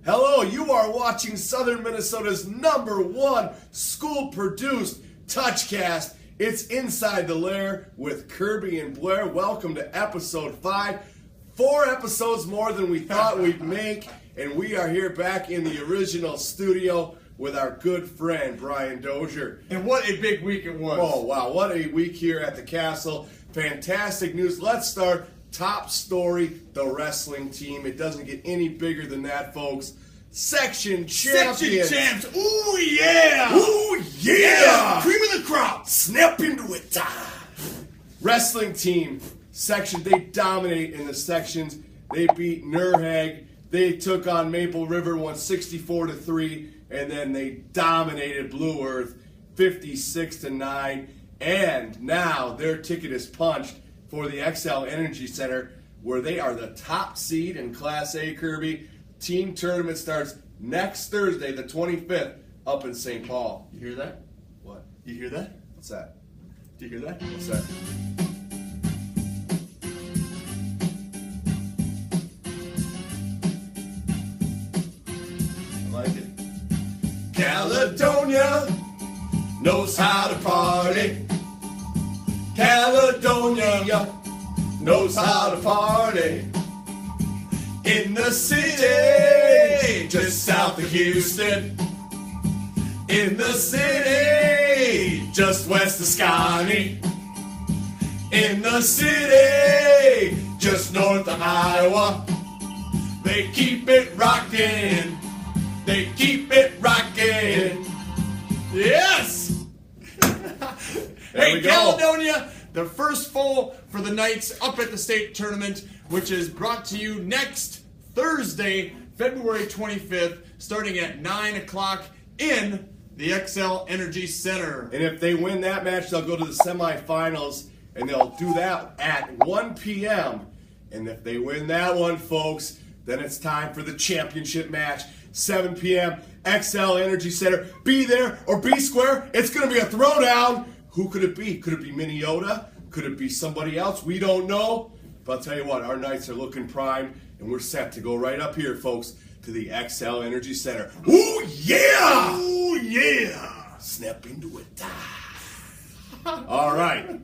Hello, you are watching Southern Minnesota's #1 school-produced Touchcast. It's Inside the Lair with Kirby and Blair. Welcome to episode 5. 4 episodes more than we thought we'd make, and we are here back in the original studio with our good friend, Brian Dozier. And what a big week it was. Oh, wow, what a week here at the castle. Fantastic news. Let's start. Top story, the wrestling team. It doesn't get any bigger than that, folks. Section champions. Section champs. Ooh, yeah. Ooh, yeah. Cream of the crop. Snap into it. Wrestling team. Section, they dominate in the sections. They beat Nurhag. They took on Maple River, won 64-3, and then they dominated Blue Earth 56-9. And now their ticket is punched for the XL Energy Center, where they are the top seed in Class A, Kirby. Team tournament starts next Thursday, the 25th, up in St. Paul. You hear that? What? You hear that? What's that? Do you hear that? What's that? I like it. Caledonia knows how to party. Caledonia knows how to party. In the city, just south of Houston. In the city, just west of Scotty. In the city, just north of Iowa. They keep it rocking. They keep it rocking. Yes! Hey, Caledonia, the first foal for the Knights up at the state tournament, which is brought to you next Thursday, February 25th, starting at 9 o'clock in the XL Energy Center. And if they win that match, they'll go to the semifinals, and they'll do that at 1 p.m. And if they win that one, folks, then it's time for the championship match, 7 p.m., XL Energy Center. Be there or be square. It's going to be a throwdown. Who could it be? Could it be Minnesota? Could it be somebody else? We don't know. But I'll tell you what, our Knights are looking primed, and we're set to go right up here, folks, to the XL Energy Center. Ooh, yeah! Ooh, yeah! Snap into it. All right.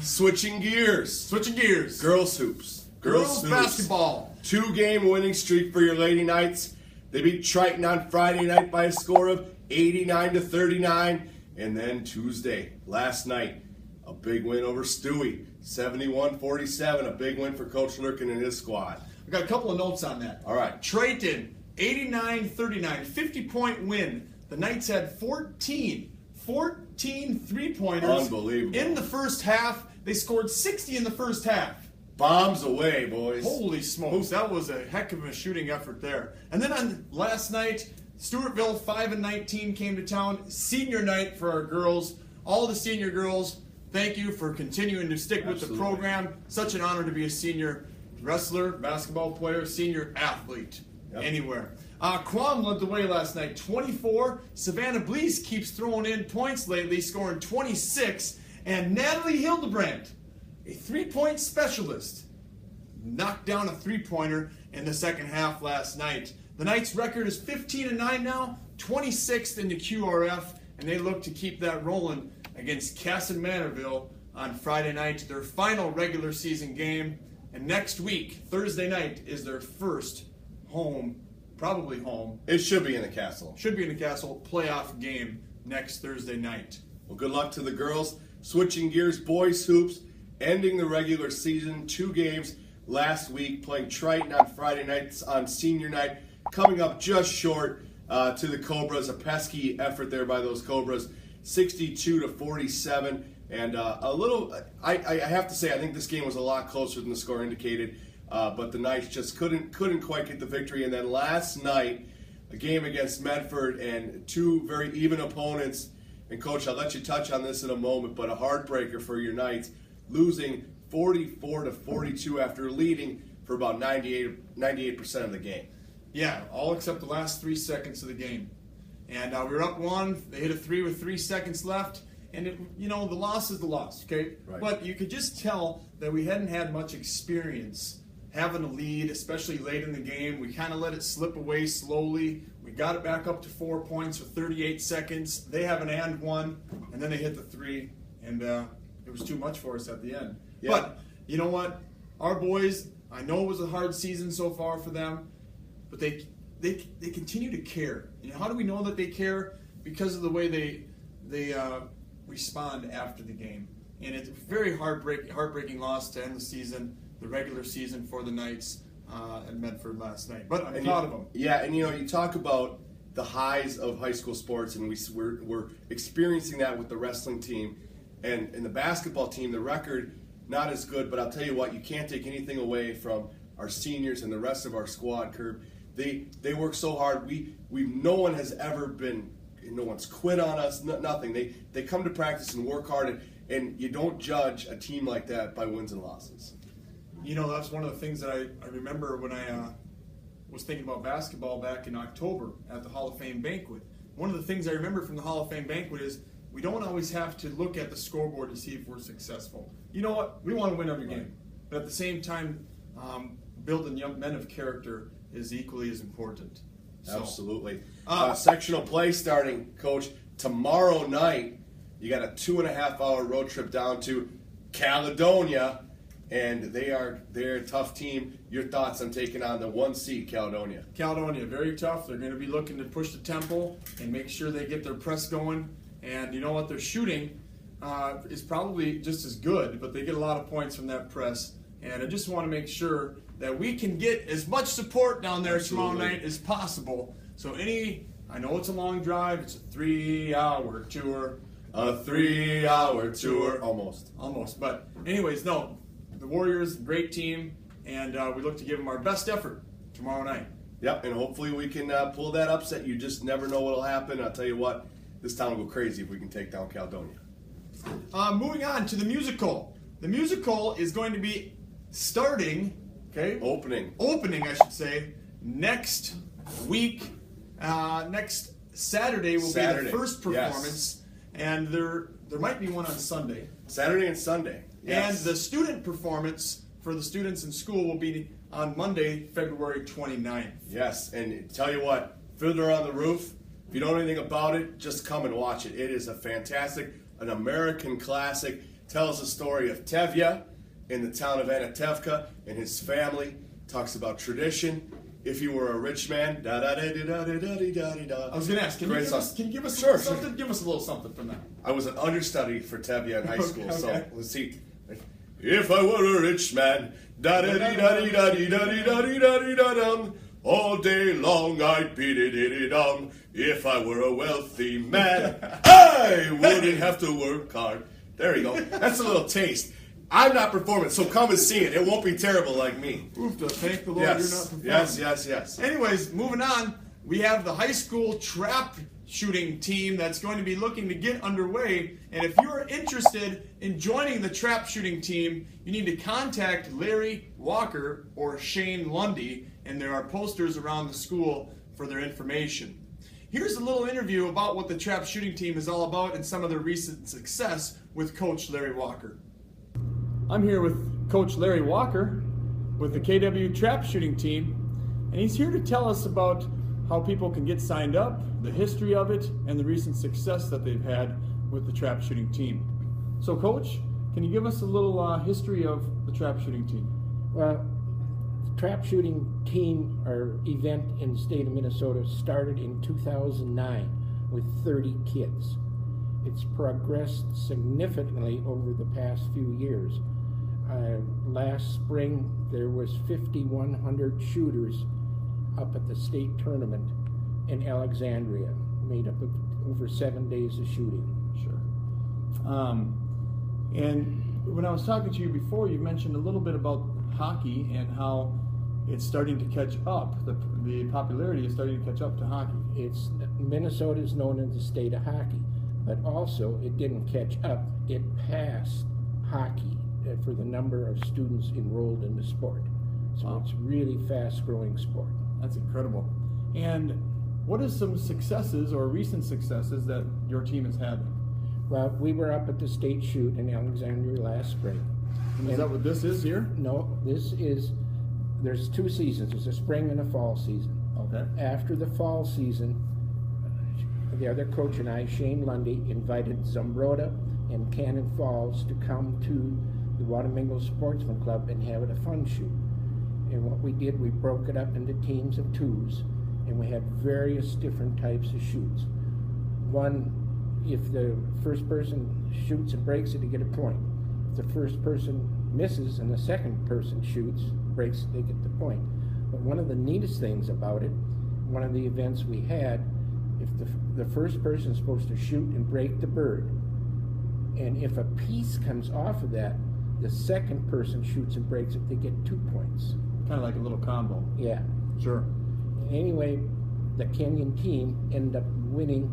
Switching gears. Switching gears. Girls hoops. Girls hoops. basketball. 2-game winning streak for your Lady Knights. They beat Triton on Friday night by a score of 89-39. And then Tuesday, last night, a big win over Stewie, 71-47. A big win for Coach Lurkin and his squad. I got a couple of notes on that. All right. Triton, 89-39, 50-point win. The Knights had 14 three-pointers. Unbelievable. In the first half. They scored 60 in the first half. Bombs away, boys. Holy smokes, that was a heck of a shooting effort there. And then on last night, Stewartville 5-19 came to town. Senior night for our girls. All the senior girls, thank you for continuing to stick with the program. Such an honor to be a senior wrestler, basketball player, senior athlete, anywhere. Quam led the way last night, 24. Savannah Blease keeps throwing in points lately, scoring 26. And Natalie Hildebrandt, a three-point specialist, knocked down a three-pointer in the second half last night. The Knights' record is 15-9 now, 26th in the QRF, and they look to keep that rolling against Casson Manorville on Friday night, their final regular season game. And next week, Thursday night, is their first home, probably home. It should be in the castle. Should be in the castle playoff game next Thursday night. Well, good luck to the girls. Switching gears, boys hoops, ending the regular season, 2 games last week, playing Triton on Friday nights on senior night, coming up just short to the Cobras. A pesky effort there by those Cobras, 62-47, and a little. I have to say, I think this game was a lot closer than the score indicated, but the Knights just couldn't quite get the victory. And then last night, a game against Medford, and 2 very even opponents. And Coach, I'll let you touch on this in a moment, but a heartbreaker for your Knights, losing 44-42 after leading for about 98% of the game. Yeah, all except the last 3 seconds of the game. And we were up 1. They hit a 3 with 3 seconds left. And, the loss is the loss, okay? Right. But you could just tell that we hadn't had much experience having a lead, especially late in the game. We kind of let it slip away slowly. We got it back up to 4 points with 38 seconds. They have an and one, and then they hit the three, and it was too much for us at the end. Yeah. But you know what? Our boys, I know it was a hard season so far for them, but they continue to care. And how do we know that they care? Because of the way they respond after the game. And it's a very heartbreaking loss to end the season, the regular season for the Knights at Medford last night. But I'm proud of them. Yeah, and you talk about the highs of high school sports, and we're experiencing that with the wrestling team. And in the basketball team, the record, not as good, but I'll tell you what, you can't take anything away from our seniors and the rest of our squad, Curb. They work so hard. No one has ever been, no one's quit on us, nothing. They come to practice and work hard, and you don't judge a team like that by wins and losses. That's one of the things that I remember when I was thinking about basketball back in October at the Hall of Fame banquet. One of the things I remember from the Hall of Fame banquet is we don't always have to look at the scoreboard to see if we're successful. You know what? We want to win every game. But at the same time, building young men of character is equally as important. So, absolutely. Sectional play starting, Coach, tomorrow night. You got a 2.5-hour road trip down to Caledonia, and they're a tough team. Your thoughts on taking on the 1 seed Caledonia? Caledonia, very tough. They're going to be looking to push the tempo and make sure they get their press going. And you know what? Their shooting is probably just as good, but they get a lot of points from that press. And I just want to make sure that we can get as much support down there tomorrow night as possible. So I know it's a long drive. It's a 3-hour tour. A 3-hour tour. Almost. But anyways, no. The Warriors, great team, and we look to give them our best effort tomorrow night. Yep, and hopefully we can pull that upset. You just never know what'll happen. I'll tell you what, this town will go crazy if we can take down Caledonia. Moving on to the musical. The musical is going to be starting, opening, I should say, next week. Next Saturday will be the first performance, and there might be one on Sunday. Saturday and Sunday. Yes. And the student performance for the students in school will be on Monday, February 29th. Yes, and tell you what, Fiddler on the Roof, if you don't know anything about it, just come and watch it. It is an American classic. Tells the story of Tevye in the town of Anatevka and his family. Talks about tradition. If you were a rich man, da da da da da da da da. I was going to ask, can you give us sure, something? Sure. Give us a little something from that. I was an understudy for Tevye in high school, okay. So let's see. If I were a rich man, da da da da da da da da da da dum, all day long I'd beat it dum. If I were a wealthy man, I wouldn't have to work hard. There you go. That's a little taste. I'm not performing, so come and see it. It won't be terrible like me. Oof, thank the Lord you're not performing. Yes. Anyways, moving on, we have the high school trap shooting team that's going to be looking to get underway. And if you're interested in joining the trap shooting team, you need to contact Larry Walker or Shane Lundy, and there are posters around the school for their information. Here's a little interview about what the trap shooting team is all about and some of their recent success with Coach Larry Walker. I'm here with Coach Larry Walker with the KW trap shooting team, and he's here to tell us about how people can get signed up, the history of it, and the recent success that they've had with the trap shooting team. So, Coach, can you give us a little history of the trap shooting team? Well, the trap shooting team or event in the state of Minnesota started in 2009 with 30 kids. It's progressed significantly over the past few years. Last spring, there was 5,100 shooters up at the state tournament in Alexandria, made up of over 7 days of shooting. Sure. And when I was talking to you before, you mentioned a little bit about hockey and how it's starting to catch up. The popularity is starting to catch up to hockey. Minnesota is known as the state of hockey, but also it didn't catch up. It passed hockey for the number of students enrolled in the sport. So wow. It's really fast-growing sport. That's incredible. And what are some successes or recent successes that your team has had? Well, we were up at the state shoot in Alexandria last spring. And is that what this is here? No, this is there's 2 seasons. There's a spring and a fall season. Okay. After the fall season, the other coach and I, Shane Lundy, invited Zumbrota and Cannon Falls to come to the Wanamingo Sportsman Club and have a fun shoot. And what we did, we broke it up into teams of 2s, and we had various different types of shoots. One, if the first person shoots and breaks it, they get a point. If the first person misses and the second person shoots, breaks it, they get the point. But one of the neatest things about it, one of the events we had, if the first person is supposed to shoot and break the bird, and if a piece comes off of that, the second person shoots and breaks it, they get 2 points. Kind of like a little combo. Yeah. Sure. Anyway, the Kenyon team ended up winning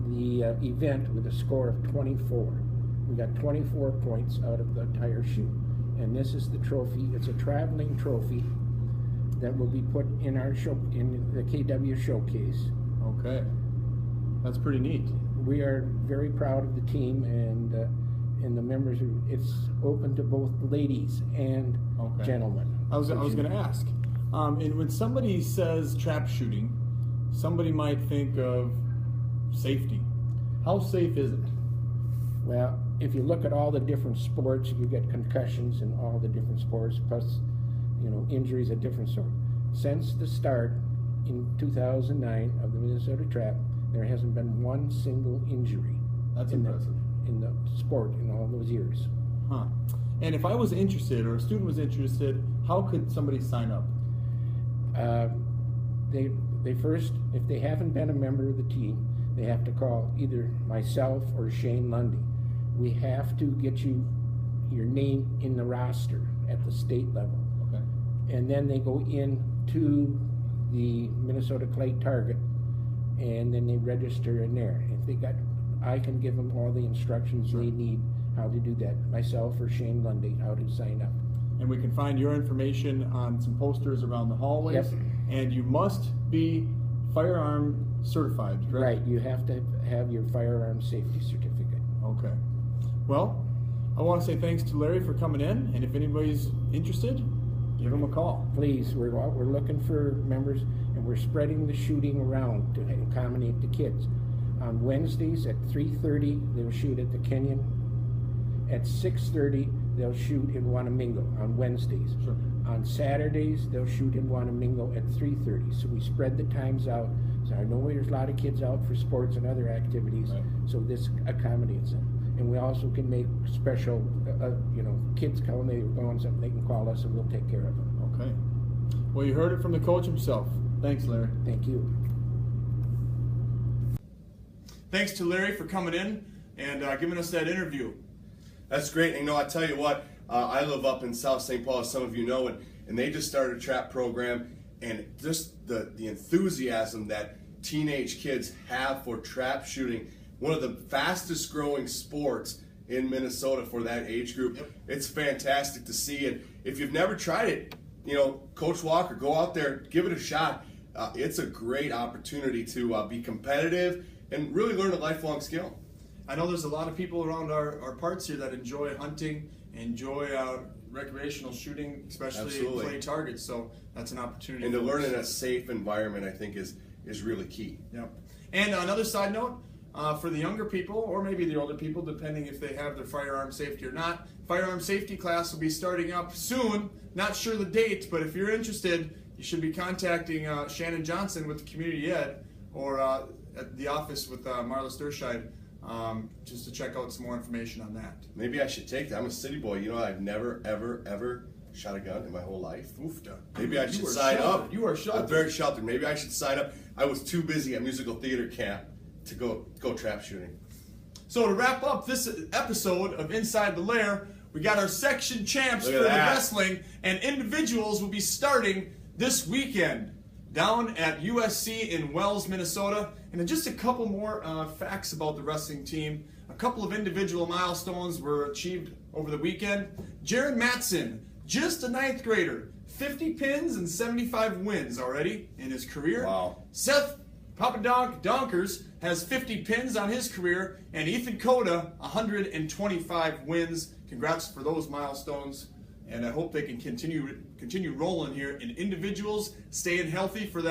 the event with a score of 24. We got 24 points out of the entire shoot. And this is the trophy. It's a traveling trophy that will be put in our show, in the KW showcase. Okay. That's pretty neat. We are very proud of the team and the members. It's open to both ladies and gentlemen. I was going to ask. And when somebody says trap shooting, somebody might think of safety. How safe is it? Well, if you look at all the different sports, you get concussions in all the different sports, plus, injuries of different sorts. Since the start in 2009 of the Minnesota Trap, there hasn't been one single injury. That's impressive. In the sport in all those years. Huh. And if I was interested, or a student was interested, how could somebody sign up? They first, if they haven't been a member of the team, they have to call either myself or Shane Lundy. We have to get your name in the roster at the state level. Okay. And then they go in to the Minnesota Clay Target, and then they register in there. I can give them all the instructions they need how to do that, myself or Shane Lundy, how to sign up. And we can find your information on some posters around the hallways. Yep. And you must be firearm certified, correct? Right, you have to have your firearm safety certificate. Okay. Well, I want to say thanks to Larry for coming in, and if anybody's interested, give him a call. Please, we're looking for members, and we're spreading the shooting around to accommodate the kids. On Wednesdays at 3:30, they'll shoot at the Kenyon. At 6:30, they'll shoot in Wanamingo on Wednesdays. Sure. On Saturdays, they'll shoot in Wanamingo at 3:30. So we spread the times out. So I know there's a lot of kids out for sports and other activities, right. So this accommodates them. And we also can make special, kids come, they're going something, they can call us and we'll take care of them. Okay. Well, you heard it from the coach himself. Thanks, Larry. Thank you. Thanks to Larry for coming in and giving us that interview. That's great. And I tell you what, I live up in South St. Paul, as some of you know, and they just started a trap program, and just the enthusiasm that teenage kids have for trap shooting, one of the fastest growing sports in Minnesota for that age group. Yep. It's fantastic to see. And if you've never tried it, Coach Walker, go out there, give it a shot. It's a great opportunity to be competitive and really learn a lifelong skill. I know there's a lot of people around our parts here that enjoy hunting, enjoy recreational shooting, especially clay targets. So that's an opportunity. And to learn in a safe environment, I think, is really key. Yep. And another side note, for the younger people, or maybe the older people, depending if they have their firearm safety or not, firearm safety class will be starting up soon. Not sure the date, but if you're interested, you should be contacting Shannon Johnson with the Community Ed, or at the office with Marla Sturscheid, just to check out some more information on that. Maybe I should take that. I'm a city boy. I've never, ever shot a gun in my whole life. Oofda. Maybe I should sign up. You are sheltered. I'm very sheltered. Maybe I should sign up. I was too busy at musical theater camp to go trap shooting. So to wrap up this episode of Inside the Lair, we got our section champs for the wrestling, and individuals will be starting this weekend down at USC in Wells, Minnesota. And then just a couple more facts about the wrestling team. A couple of individual milestones were achieved over the weekend. Jaron Matson, just a 9th grader, 50 pins and 75 wins already in his career. Wow. Seth Donkers has 50 pins on his career, and Ethan Coda, 125 wins. Congrats for those milestones. and I hope they can continue rolling here. And individuals staying healthy for that.